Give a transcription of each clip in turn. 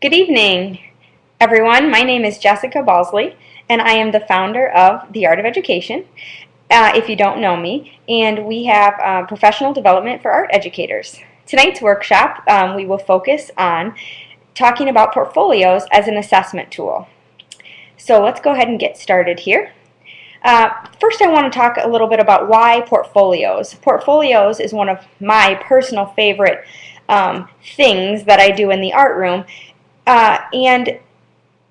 Good evening, everyone. My name is Jessica Balsley, and I am the founder of The Art of Education, if you don't know me, and we have professional development for art educators. Tonight's workshop, we will focus on talking about portfolios as an assessment tool. So let's go ahead and get started here. First, I want to talk a little bit about why portfolios. Portfolios is one of my personal favorite things that I do in the art room. And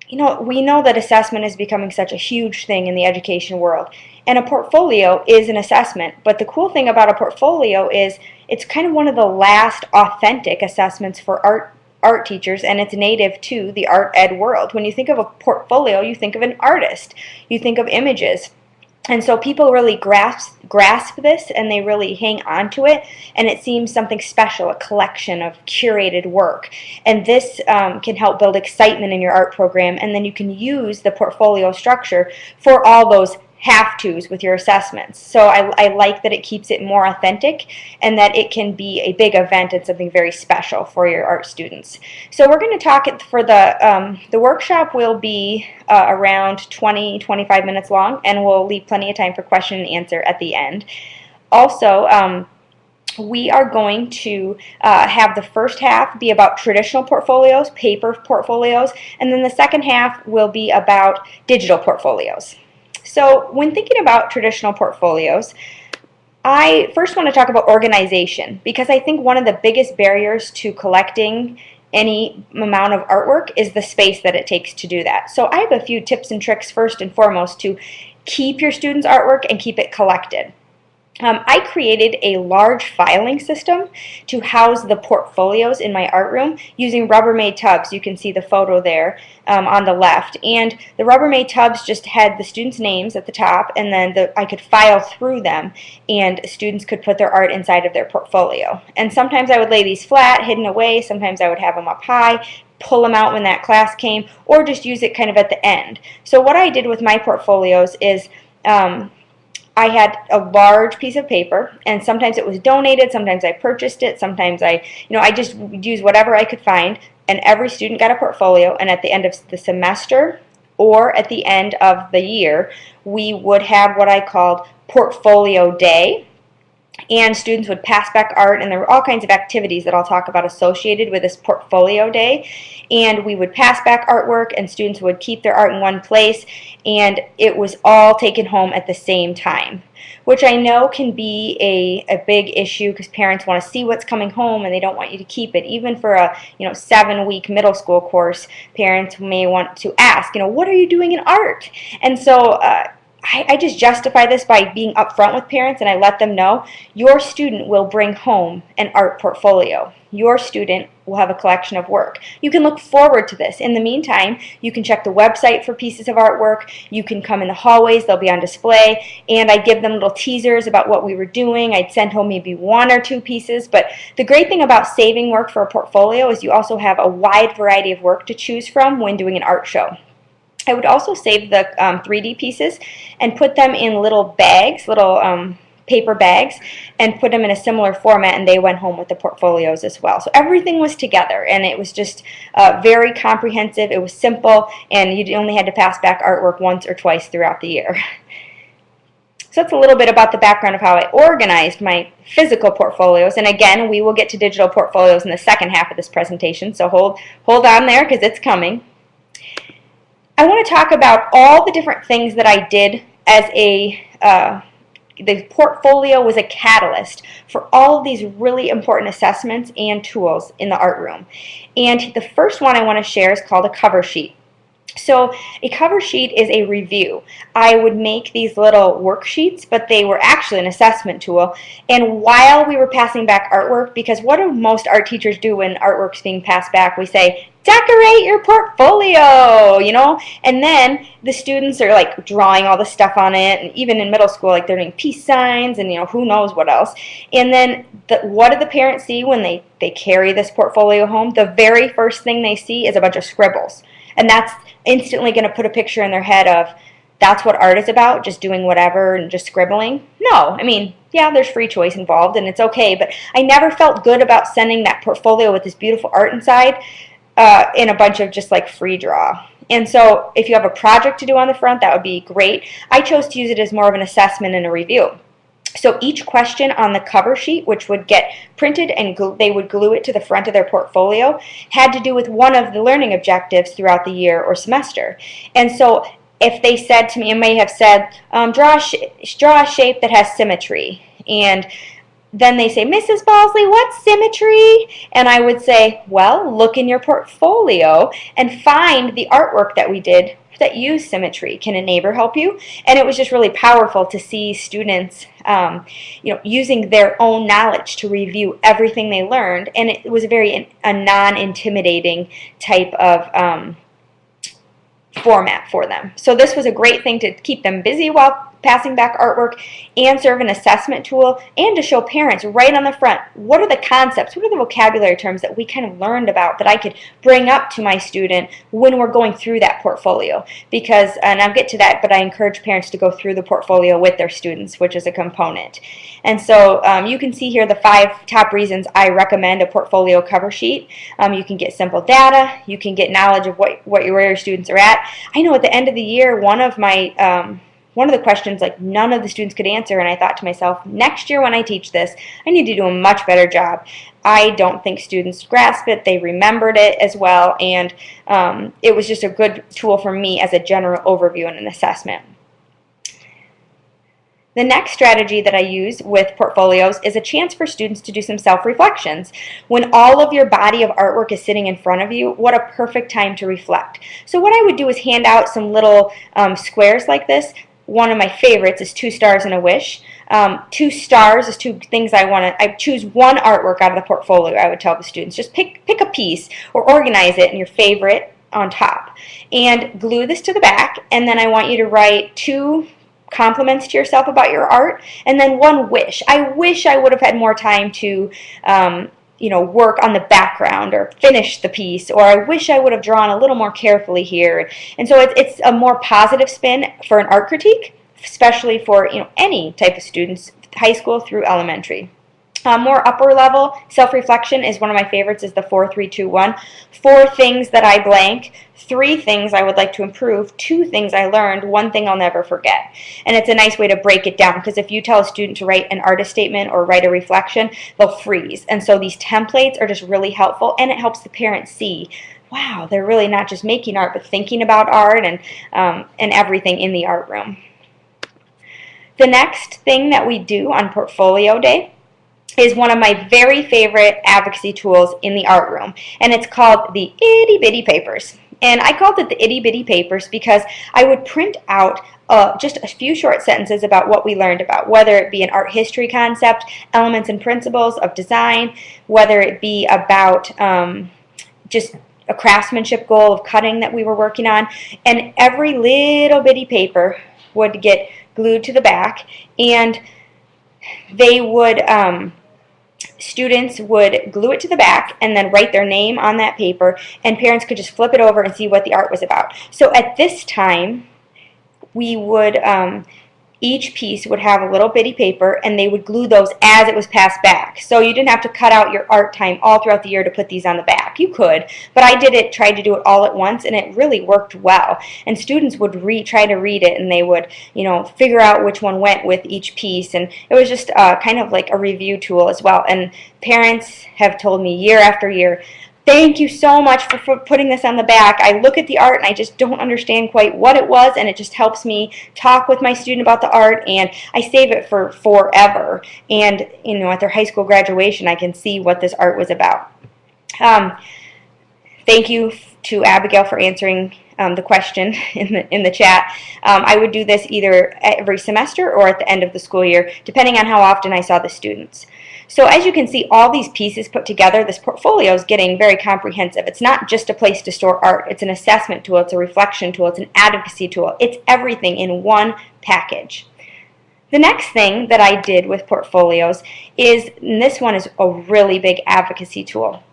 you know, we know that assessment is becoming such a huge thing in the education world. And a portfolio is an assessment, but the cool thing about a portfolio is it's kind of one of the last authentic assessments for art teachers, and it's native to the art ed world. When you think of a portfolio, you think of an artist, you think of images. And so people really grasp this, and they really hang on to it, and it seems something special, a collection of curated work. And this can help build excitement in your art program, and then you can use the portfolio structure for all those have-tos with your assessments. So I like that it keeps it more authentic and that it can be a big event and something very special for your art students. So we're going to talk for the workshop will be around 20-25 minutes long, and we'll leave plenty of time for question and answer at the end. Also, we are going to have the first half be about traditional portfolios, paper portfolios, and then the second half will be about digital portfolios. So when thinking about traditional portfolios, I first want to talk about organization, because I think one of the biggest barriers to collecting any amount of artwork is the space that it takes to do that. So I have a few tips and tricks first and foremost to keep your students' artwork and keep it collected. I created a large filing system to house the portfolios in my art room using Rubbermaid tubs. You can see the photo there on the left. And the Rubbermaid tubs just had the students' names at the top, and then I could file through them, and students could put their art inside of their portfolio. And sometimes I would lay these flat, hidden away. Sometimes I would have them up high, pull them out when that class came, or just use it kind of at the end. So what I did with my portfolios is I had a large piece of paper, and sometimes it was donated, sometimes I purchased it, sometimes I just used whatever I could find, and every student got a portfolio, and at the end of the semester or at the end of the year, we would have what I called Portfolio Day, and students would pass back art, and there were all kinds of activities that I'll talk about associated with this Portfolio Day. And we would pass back artwork, and students would keep their art in one place, and it was all taken home at the same time, which I know can be a big issue because parents want to see what's coming home and they don't want you to keep it. Even for a 7-week middle school course, parents may want to ask, what are you doing in art? And so I just justify this by being upfront with parents, and I let them know your student will bring home an art portfolio. Your student will have a collection of work. You can look forward to this. In the meantime, you can check the website for pieces of artwork. You can come in the hallways. They'll be on display. And I give them little teasers about what we were doing. I'd send home maybe 1 or 2 pieces. But the great thing about saving work for a portfolio is you also have a wide variety of work to choose from when doing an art show. I would also save the 3D pieces and put them in little bags, little paper bags, and put them in a similar format, and they went home with the portfolios as well. So everything was together, and it was just very comprehensive. It was simple, and you only had to pass back artwork once or twice throughout the year. So that's a little bit about the background of how I organized my physical portfolios. And again, we will get to digital portfolios in the second half of this presentation, so hold on there because it's coming. I want to talk about all the different things that I did as the portfolio was a catalyst for all of these really important assessments and tools in the art room. And the first one I want to share is called a cover sheet. So a cover sheet is a review. I would make these little worksheets, but they were actually an assessment tool. And while we were passing back artwork, because what do most art teachers do when artwork's being passed back? We say, decorate your portfolio, and then the students are like drawing all the stuff on it, and even in middle school, like they're doing peace signs and who knows what else. And then what do the parents see when they carry this portfolio home? The very first thing they see is a bunch of scribbles. And that's instantly going to put a picture in their head of, that's what art is about, just doing whatever and just scribbling. No, I mean, yeah, there's free choice involved and it's okay, but I never felt good about sending that portfolio with this beautiful art inside in a bunch of just like free draw. And so if you have a project to do on the front, that would be great. I chose to use it as more of an assessment and a review. So each question on the cover sheet, which would get printed and they would glue it to the front of their portfolio, had to do with one of the learning objectives throughout the year or semester. And so if they said to me, it may have said, draw a shape that has symmetry. And then they say, Mrs. Balsley, what's symmetry? And I would say, well, look in your portfolio and find the artwork that we did that use symmetry. Can a neighbor help you? And it was just really powerful to see students using their own knowledge to review everything they learned. And it was a non-intimidating type of format for them. So this was a great thing to keep them busy while passing back artwork and serve an assessment tool, and to show parents right on the front, what are the concepts, what are the vocabulary terms that we kind of learned about that I could bring up to my student when we're going through that portfolio. Because, and I'll get to that, but I encourage parents to go through the portfolio with their students, which is a component. And so you can see here the 5 top reasons I recommend a portfolio cover sheet. You can get simple data, you can get knowledge of where your students are at. I know at the end of the year, one of the questions like none of the students could answer, and I thought to myself, next year when I teach this, I need to do a much better job. I don't think students grasp it, they remembered it as well, and it was just a good tool for me as a general overview and an assessment. The next strategy that I use with portfolios is a chance for students to do some self-reflections. When all of your body of artwork is sitting in front of you, what a perfect time to reflect. So what I would do is hand out some little squares like this. One of my favorites is 2 stars and a wish. 2 stars is 2 things I choose one artwork out of the portfolio. I would tell the students, just pick a piece or organize it in your favorite on top. And glue this to the back, and then I want you to write 2 compliments to yourself about your art, and then 1 wish. I wish I would have had more time to work on the background or finish the piece, or I wish I would have drawn a little more carefully here. And so it's a more positive spin for an art critique, especially for any type of students, high school through elementary. More upper level self-reflection is one of my favorites, is the 4, 3, 2, 1. 4 things that I blank, 3 things I would like to improve, 2 things I learned, 1 thing I'll never forget. And it's a nice way to break it down, because if you tell a student to write an artist statement or write a reflection, they'll freeze. And so these templates are just really helpful, and it helps the parents see, wow, they're really not just making art, but thinking about art and everything in the art room. The next thing that we do on portfolio day is one of my very favorite advocacy tools in the art room, and it's called the Itty Bitty Papers. And I called it the Itty Bitty Papers because I would print out just a few short sentences about what we learned about, whether it be an art history concept, elements and principles of design, whether it be about just a craftsmanship goal of cutting that we were working on, and every little bitty paper would get glued to the back, and they would students would glue it to the back and then write their name on that paper, and parents could just flip it over and see what the art was about. So at this time, we would each piece would have a little bitty paper, and they would glue those as it was passed back. So you didn't have to cut out your art time all throughout the year to put these on the back. You could, but I tried to do it all at once, and it really worked well. And students would try to read it, and they would, figure out which one went with each piece. And it was just kind of like a review tool as well. And parents have told me year after year, thank you so much for putting this on the back. I look at the art and I just don't understand quite what it was, and it just helps me talk with my student about the art, and I save it for forever. And at their high school graduation, I can see what this art was about. Thank you to Abigail for answering the question in the chat. I would do this either every semester or at the end of the school year, depending on how often I saw the students. So as you can see, all these pieces put together, this portfolio is getting very comprehensive. It's not just a place to store art. It's an assessment tool. It's a reflection tool. It's an advocacy tool. It's everything in one package. The next thing that I did with portfolios is, and this one is a really big advocacy tool.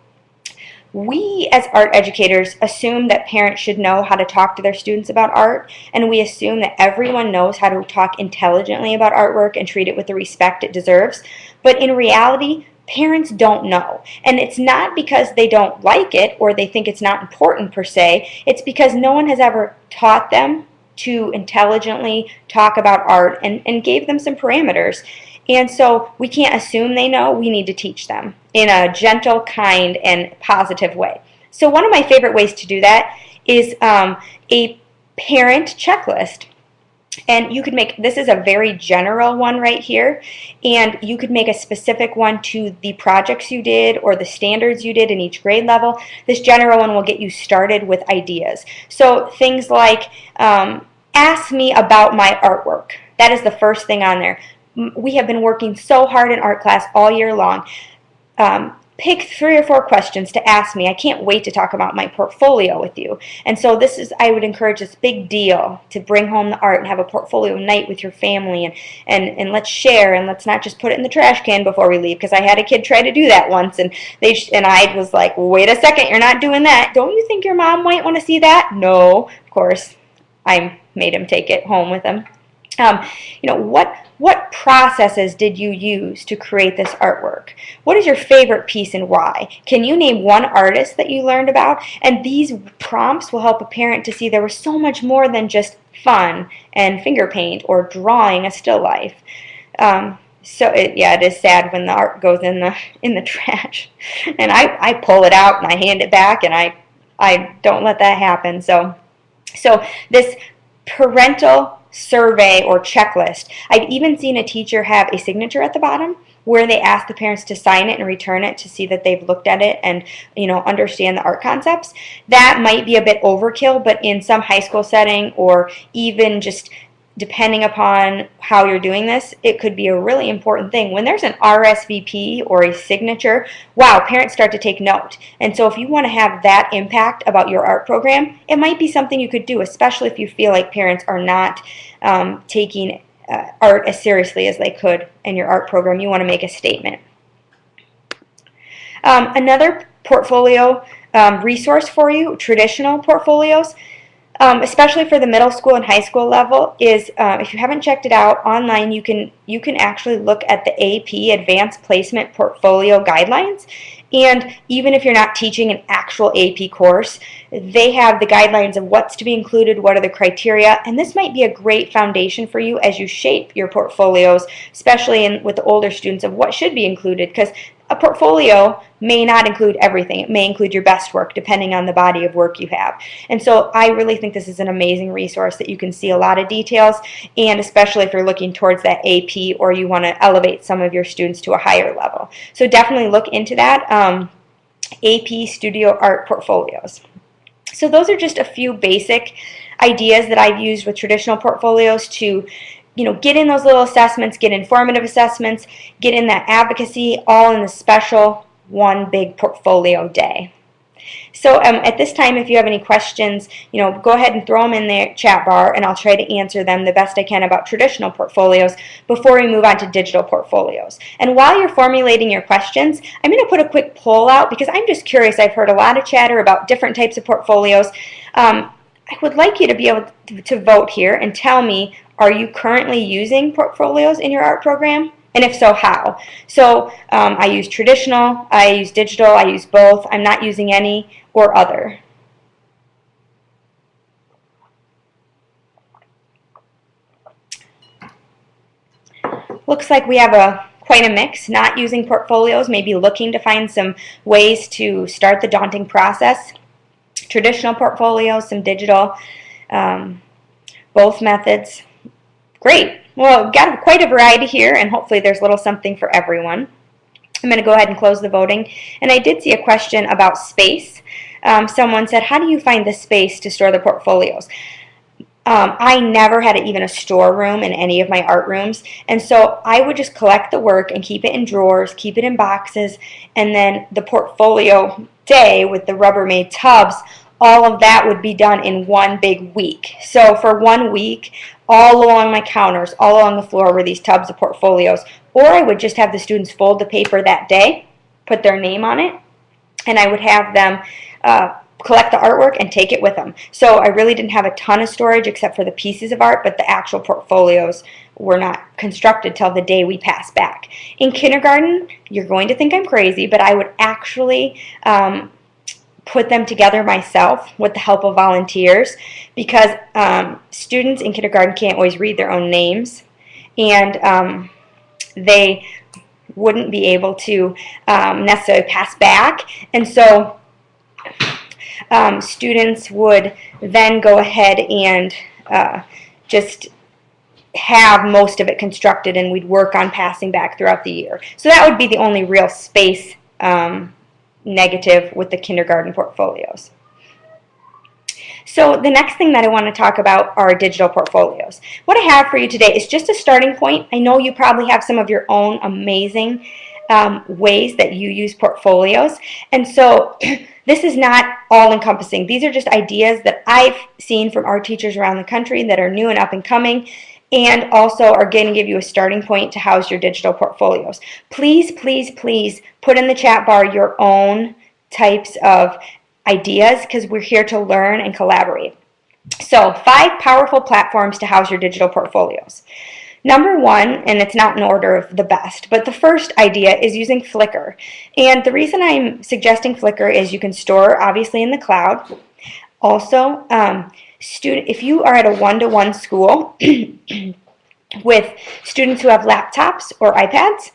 We as art educators assume that parents should know how to talk to their students about art, and we assume that everyone knows how to talk intelligently about artwork and treat it with the respect it deserves. But in reality, parents don't know. And it's not because they don't like it or they think it's not important per se. It's because no one has ever taught them to intelligently talk about art and gave them some parameters. And so we can't assume they know. We need to teach them in a gentle, kind, and positive way. So one of my favorite ways to do that is a parent checklist. And you could make, this is a very general one right here, and you could make a specific one to the projects you did or the standards you did in each grade level. This general one will get you started with ideas. So things like, ask me about my artwork. That is the first thing on there. We have been working so hard in art class all year long. Pick 3 or 4 questions to ask me. I can't wait to talk about my portfolio with you. And so this is, I would encourage this big deal to bring home the art and have a portfolio night with your family, and let's share, and let's not just put it in the trash can before we leave, because I had a kid try to do that once, and I was like, wait a second, you're not doing that. Don't you think your mom might want to see that? No, of course. I made him take it home with him. What processes did you use to create this artwork? What is your favorite piece and why? Can you name one artist that you learned about? And these prompts will help a parent to see there was so much more than just fun and finger paint or drawing a still life. It is sad when the art goes in the trash, and I pull it out and I hand it back, and I don't let that happen. So this parental survey or checklist. I've even seen a teacher have a signature at the bottom where they ask the parents to sign it and return it to see that they've looked at it and understand the art concepts. That might be a bit overkill, but in some high school setting, or even just depending upon how you're doing this, it could be a really important thing. When there's an RSVP or a signature, wow, parents start to take note. And so if you want to have that impact about your art program, it might be something you could do, especially if you feel like parents are not taking art as seriously as they could in your art program. You want to make a statement. Another portfolio resource for you, traditional portfolios, especially for the middle school and high school level, is if you haven't checked it out online, you can actually look at the AP Advanced Placement Portfolio Guidelines. And even if you're not teaching an actual AP course, they have the guidelines of what's to be included, what are the criteria, and this might be a great foundation for you as you shape your portfolios, especially with the older students, of what should be included, because a portfolio may not include everything. It may include your best work depending on the body of work you have. And so I really think this is an amazing resource that you can see a lot of details, and especially if you're looking towards that AP or you want to elevate some of your students to a higher level. So definitely look into that, AP Studio Art Portfolios. So those are just a few basic ideas that I've used with traditional portfolios to get in those little assessments, get informative assessments, get in that advocacy, all in the special one big portfolio day. So at this time, if you have any questions, go ahead and throw them in the chat bar, and I'll try to answer them the best I can about traditional portfolios before we move on to digital portfolios. And while you're formulating your questions, I'm going to put a quick poll out because I'm just curious. I've heard a lot of chatter about different types of portfolios. I would like you to be able to vote here and tell me, are you currently using portfolios in your art program? And if so, how? So I use traditional, I use digital, I use both. I'm not using any or other. Looks like we have quite a mix, not using portfolios, maybe looking to find some ways to start the daunting process. Traditional portfolios, some digital, both methods. Great. Well, we've got quite a variety here, and hopefully there's a little something for everyone. I'm going to go ahead and close the voting. And I did see a question about space. Someone said, how do you find the space to store the portfolios? I never had even a storeroom in any of my art rooms, and so I would just collect the work and keep it in drawers, keep it in boxes, and then the portfolio day with the Rubbermaid tubs, all of that would be done in one big week. So for 1 week, all along my counters, all along the floor were these tubs of portfolios. Or I would just have the students fold the paper that day, put their name on it, and I would have them collect the artwork and take it with them. So I really didn't have a ton of storage except for the pieces of art, but the actual portfolios were not constructed till the day we pass back. In kindergarten, you're going to think I'm crazy, but I would actually put them together myself with the help of volunteers, because students in kindergarten can't always read their own names, and they wouldn't be able to necessarily pass back. And so students would then go ahead and just have most of it constructed, and we'd work on passing back throughout the year. So that would be the only real space negative with the kindergarten portfolios. So the next thing that I want to talk about are digital portfolios. What I have for you today is just a starting point. I know you probably have some of your own amazing ways that you use portfolios, and so this is not all-encompassing. These are just ideas that I've seen from art teachers around the country that are new and up and coming, and also are going to give you a starting point to house your digital portfolios. Please, please, please put in the chat bar your own types of ideas, because we're here to learn and collaborate. So 5 powerful platforms to house your digital portfolios. Number 1, and it's not in order of the best, but the first idea is using Flickr. And the reason I'm suggesting Flickr is you can store obviously in the cloud. Also, if you are at a one-to-one school with students who have laptops or iPads,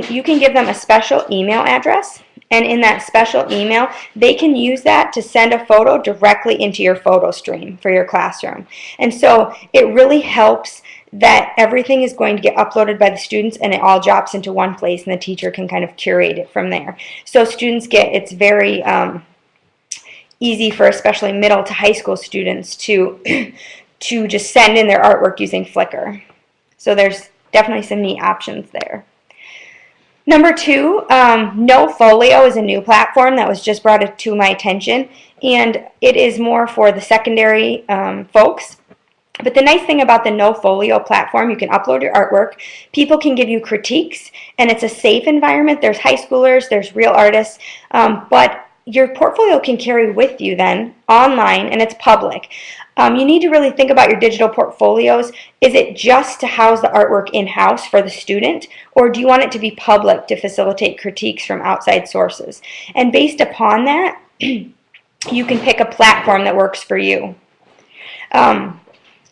you can give them a special email address, and in that special email, they can use that to send a photo directly into your photo stream for your classroom. And so it really helps that everything is going to get uploaded by the students, and it all drops into one place, and the teacher can kind of curate it from there. So students it's very easy for especially middle to high school students to just send in their artwork using Flickr. So there's definitely some neat options there. Number 2, Nofolio is a new platform that was just brought to my attention, and it is more for the secondary folks. But the nice thing about the Nofolio platform, you can upload your artwork, people can give you critiques, and it's a safe environment. There's high schoolers, there's real artists, but your portfolio can carry with you then online, and it's public. You need to really think about your digital portfolios. Is it just to house the artwork in-house for the student, or do you want it to be public to facilitate critiques from outside sources? And based upon that, you can pick a platform that works for you.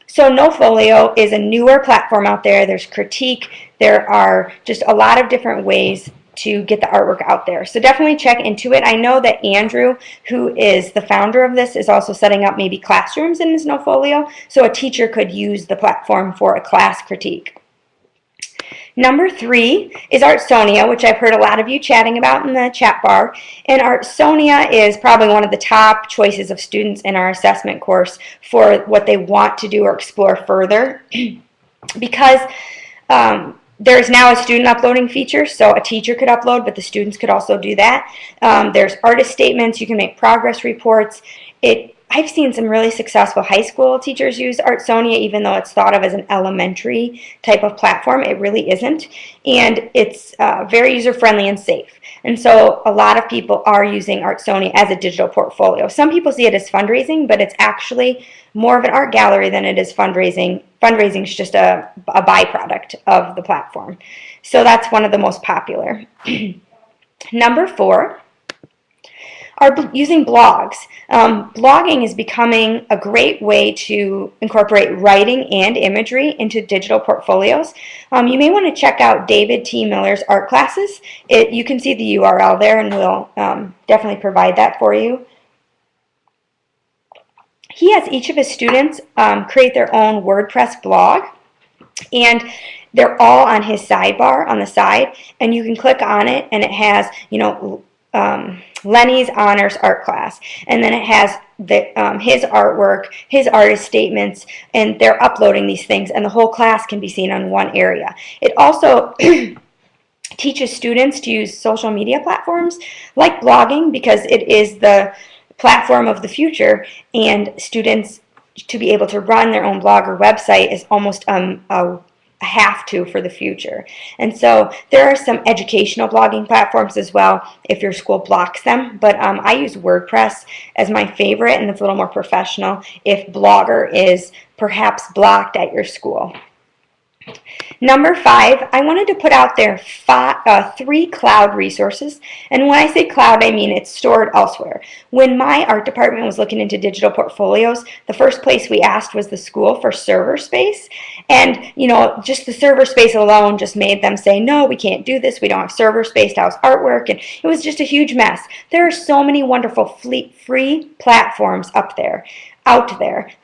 So Nofolio is a newer platform out there. There's critique. There are just a lot of different ways to get the artwork out there. So definitely check into it. I know that Andrew, who is the founder of this, is also setting up maybe classrooms in his Nofolio, so a teacher could use the platform for a class critique. Number 3 is ArtSonia, which I've heard a lot of you chatting about in the chat bar. And ArtSonia is probably one of the top choices of students in our assessment course for what they want to do or explore further, because there's now a student uploading feature, so a teacher could upload, but the students could also do that. There's artist statements. You can make progress reports. I've seen some really successful high school teachers use ArtSonia, even though it's thought of as an elementary type of platform. It really isn't, and it's very user-friendly and safe. And so a lot of people are using ArtSonia as a digital portfolio. Some people see it as fundraising, but it's actually more of an art gallery than it is fundraising. Fundraising is just a byproduct of the platform. So that's one of the most popular. Number 4 are using blogs. Blogging is becoming a great way to incorporate writing and imagery into digital portfolios. You may want to check out David T. Miller's art classes. You can see the URL there, and we'll definitely provide that for you. He has each of his students create their own WordPress blog, and they're all on his sidebar on the side, and you can click on it, and it has, Lenny's honors art class, and then it has his artwork, his artist statements, and they're uploading these things, and the whole class can be seen on one area. It also teaches students to use social media platforms like blogging, because it is the platform of the future, and students to be able to run their own blog or website is almost a have-to for the future. And so there are some educational blogging platforms as well if your school blocks them, but I use WordPress as my favorite, and it's a little more professional if Blogger is perhaps blocked at your school. Number 5, I wanted to put out there 3 cloud resources. And when I say cloud, I mean it's stored elsewhere. When my art department was looking into digital portfolios, the first place we asked was the school for server space. And, just the server space alone just made them say, no, we can't do this. We don't have server space to house artwork. And it was just a huge mess. There are so many wonderful free platforms out there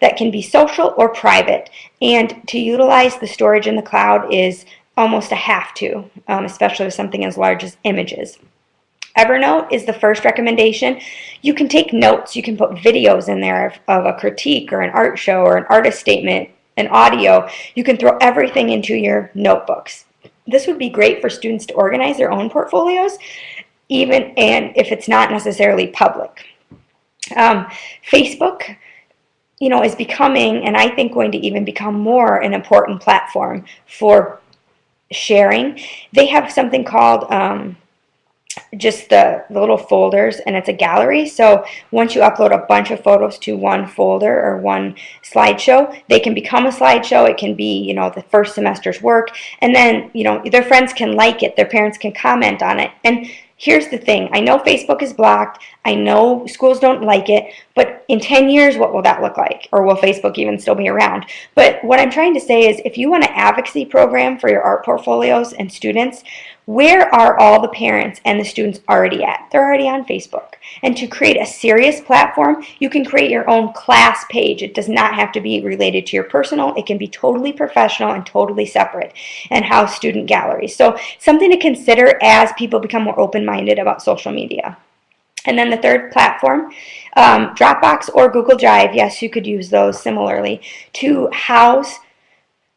that can be social or private, and to utilize the storage in the cloud is almost a have to, especially with something as large as images. Evernote is the first recommendation. You can take notes, you can put videos in there of a critique or an art show or an artist statement, an audio. You can throw everything into your notebooks. This would be great for students to organize their own portfolios, and if it's not necessarily public. Facebook is becoming, and I think going to even become more, an important platform for sharing. They have something called just the little folders, and it's a gallery. So once you upload a bunch of photos to one folder or one slideshow, they can become a slideshow. It can be, the first semester's work, and then, their friends can like it, their parents can comment on it. And here's the thing, I know Facebook is blocked, I know schools don't like it, but in 10 years, what will that look like? Or will Facebook even still be around? But what I'm trying to say is, if you want an advocacy program for your art portfolios and students, where are all the parents and the students already at? They're already on Facebook. And to create a serious platform, you can create your own class page. It does not have to be related to your personal. It can be totally professional and totally separate, and house student galleries. So something to consider as people become more open-minded about social media. And then the third platform, Dropbox or Google Drive, yes, you could use those similarly, to house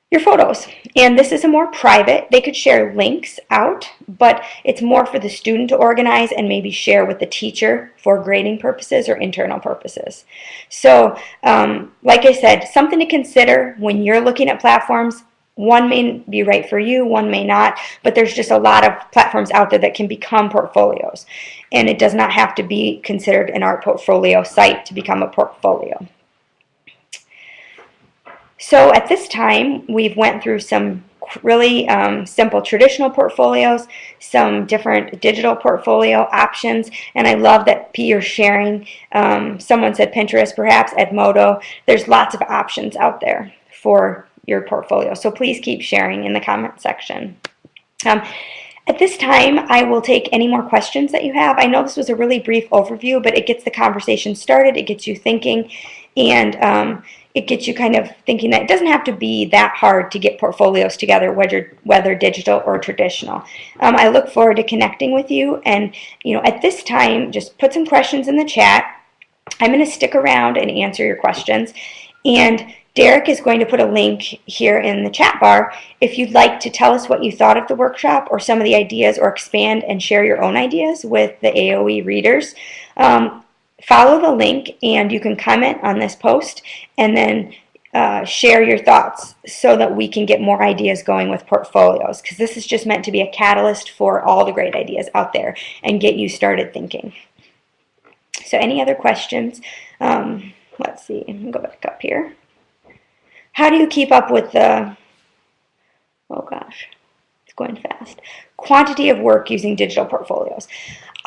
your photos. And this is a more private, they could share links out, but it's more for the student to organize and maybe share with the teacher for grading purposes or internal purposes. So, like I said, something to consider when you're looking at platforms. One may be right for you, one may not, but there's just a lot of platforms out there that can become portfolios. And it does not have to be considered an art portfolio site to become a portfolio. So at this time, we've went through some really simple traditional portfolios, some different digital portfolio options, and I love that you're sharing. Someone said Pinterest, perhaps Edmodo. There's lots of options out there for your portfolio, so please keep sharing in the comment section. At this time, I will take any more questions that you have. I know this was a really brief overview, but it gets the conversation started, it gets you thinking, and it gets you kind of thinking that it doesn't have to be that hard to get portfolios together, whether digital or traditional. I look forward to connecting with you, and at this time, just put some questions in the chat. I'm going to stick around and answer your questions, and Derek is going to put a link here in the chat bar if you'd like to tell us what you thought of the workshop or some of the ideas, or expand and share your own ideas with the AOE readers. Follow the link and you can comment on this post and then share your thoughts so that we can get more ideas going with portfolios, because this is just meant to be a catalyst for all the great ideas out there and get you started thinking. So any other questions? Let's see, I'm going to go back up here. How do you keep up with the, oh gosh, it's going fast, quantity of work using digital portfolios?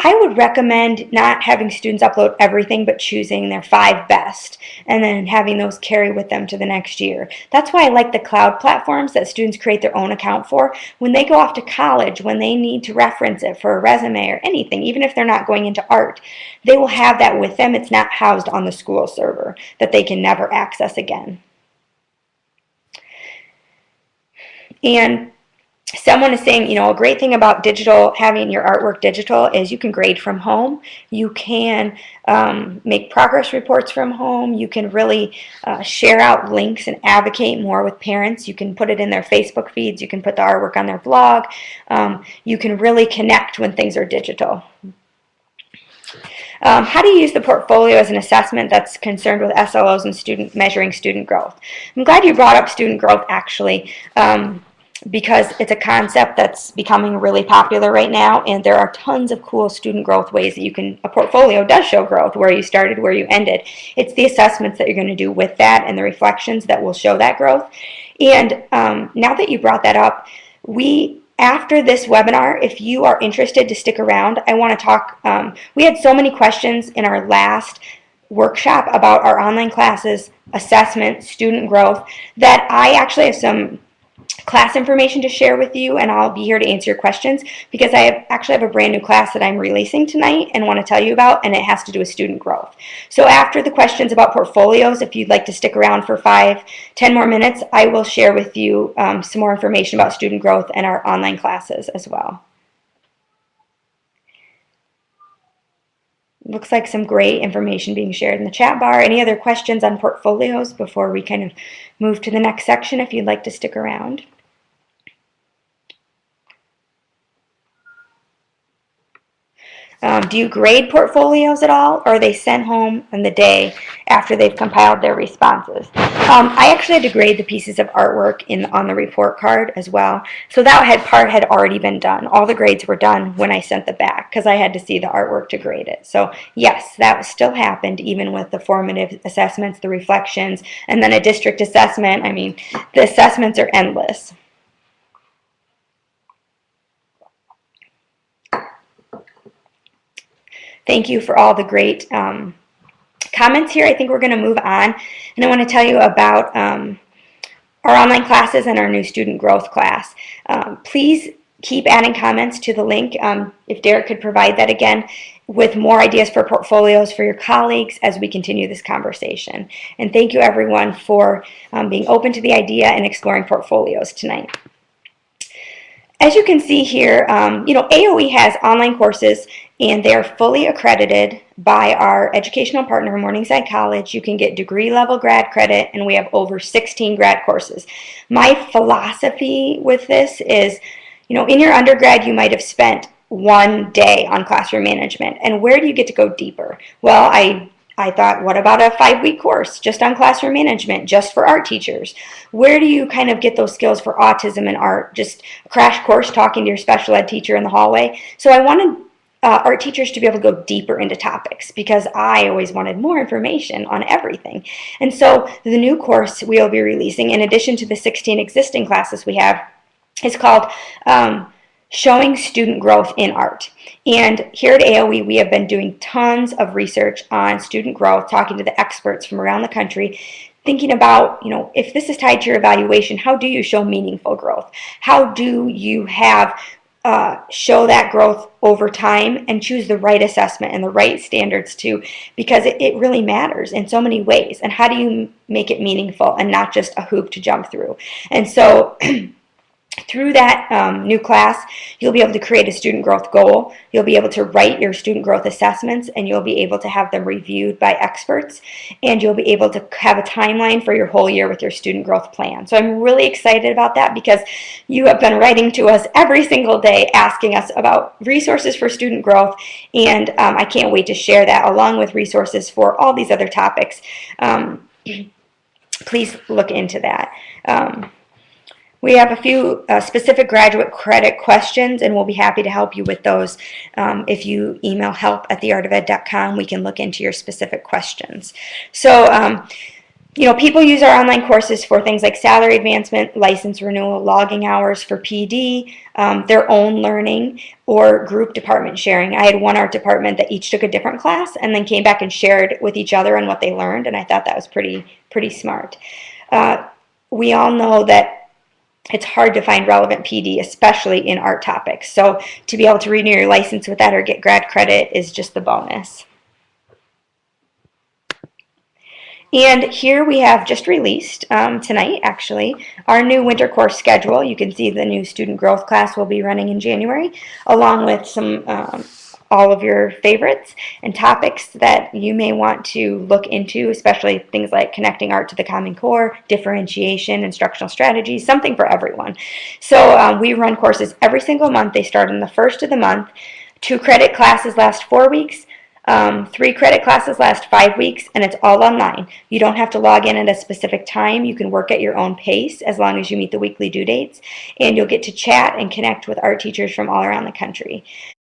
I would recommend not having students upload everything, but choosing their 5 best and then having those carry with them to the next year. That's why I like the cloud platforms that students create their own account for. When they go off to college, when they need to reference it for a resume or anything, even if they're not going into art, they will have that with them. It's not housed on the school server that they can never access again. And someone is saying, a great thing about digital, having your artwork digital, is you can grade from home. You can make progress reports from home. You can really share out links and advocate more with parents. You can put it in their Facebook feeds. You can put the artwork on their blog. You can really connect when things are digital. How do you use the portfolio as an assessment that's concerned with SLOs and measuring student growth? I'm glad you brought up student growth, actually. Because it's a concept that's becoming really popular right now, and there are tons of cool student growth ways that a portfolio does show growth, where you started, where you ended. It's the assessments that you're going to do with that and the reflections that will show that growth. And now that you brought that up, after this webinar, if you are interested to stick around, I want to talk, we had so many questions in our last workshop about our online classes, assessment, student growth, that I actually have some class information to share with you, and I'll be here to answer your questions because I actually have a brand new class that I'm releasing tonight and want to tell you about, and it has to do with student growth. So after the questions about portfolios, if you'd like to stick around for 5-10 more minutes, I will share with you some more information about student growth and our online classes as well. Looks like some great information being shared in the chat bar. Any other questions on portfolios before we kind of move to the next section if you'd like to stick around? Do you grade portfolios at all, or are they sent home on the day after they've compiled their responses? I actually had to grade the pieces of artwork on the report card as well. So that part had already been done. All the grades were done when I sent them back because I had to see the artwork to grade it. So yes, that still happened even with the formative assessments, the reflections, and then a district assessment. I mean, the assessments are endless. Thank you for all the great comments here. I think we're going to move on, and I want to tell you about our online classes and our new student growth class. Please keep adding comments to the link, if Derek could provide that again, with more ideas for portfolios for your colleagues as we continue this conversation. And thank you everyone for being open to the idea and exploring portfolios tonight. As you can see here, AOE has online courses, and they're fully accredited by our educational partner, Morningside College. You can get degree level grad credit, and we have over 16 grad courses. My philosophy with this is, in your undergrad, you might have spent one day on classroom management, and where do you get to go deeper? Well, I thought, what about a 5-week course just on classroom management, just for art teachers? Where do you kind of get those skills for autism and art? Just a crash course talking to your special ed teacher in the hallway. So I wanted art teachers to be able to go deeper into topics because I always wanted more information on everything. And so the new course we'll be releasing, in addition to the 16 existing classes we have, is called Showing Student Growth in Art. And here at AOE, we have been doing tons of research on student growth, talking to the experts from around the country, thinking about, if this is tied to your evaluation, how do you show meaningful growth? How do you show that growth over time and choose the right assessment and the right standards too, because it really matters in so many ways. And how do you make it meaningful and not just a hoop to jump through? And so through that new class, you'll be able to create a student growth goal. You'll be able to write your student growth assessments, and you'll be able to have them reviewed by experts, and you'll be able to have a timeline for your whole year with your student growth plan. So I'm really excited about that because you have been writing to us every single day asking us about resources for student growth, and I can't wait to share that along with resources for all these other topics. Please look into that. We have a few specific graduate credit questions, and we'll be happy to help you with those. If you email help@theartofed.com, we can look into your specific questions. So, people use our online courses for things like salary advancement, license renewal, logging hours for PD, their own learning, or group department sharing. I had one art department that each took a different class and then came back and shared with each other on what they learned, and I thought that was pretty smart. We all know that it's hard to find relevant PD, especially in art topics. So to be able to renew your license with that or get grad credit is just the bonus. And here we have just released, tonight actually, our new winter course schedule. You can see the new student growth class will be running in January, along with some all of your favorites and topics that you may want to look into, especially things like connecting art to the Common Core, differentiation, instructional strategies, something for everyone. So we run courses every single month. They start on the first of the month. 2 credit classes last 4 weeks. 3 credit classes last 5 weeks, and it's all online. You don't have to log in at a specific time. You can work at your own pace as long as you meet the weekly due dates, and you'll get to chat and connect with art teachers from all around the country.